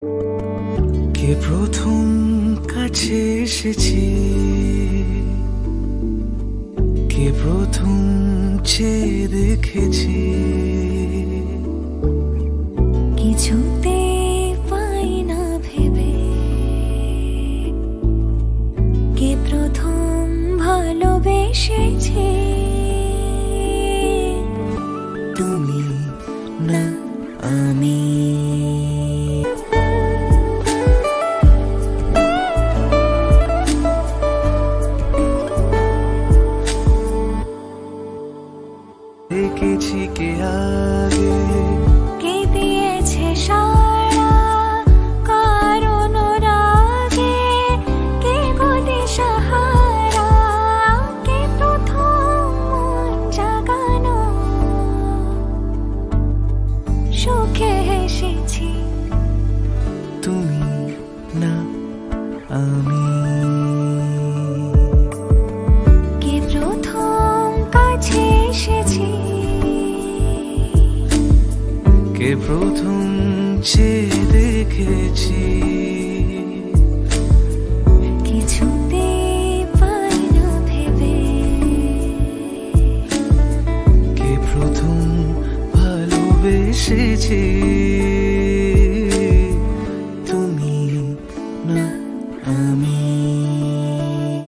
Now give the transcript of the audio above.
কে প্রথম কাছে এসেছি, কে প্রথম চেয়ে দেখেছি, কিছুতে পাই না ভেবে কে প্রথম ভালোবেসেছে। তুমি না আমি। দেখেছি কে আগে, কে দিয়েছে সারা কারণ রাগে, কে গদি সাহারা, কে প্রথম মন জাগানো, সুখে হেসেছি। তুমি না আমি। কে প্রথম কাছে এসেছি, কে প্রথম চেয়ে দেখেছি, কিছুতে পাই না ভেবে কে প্রথম ভালোবেসেছি।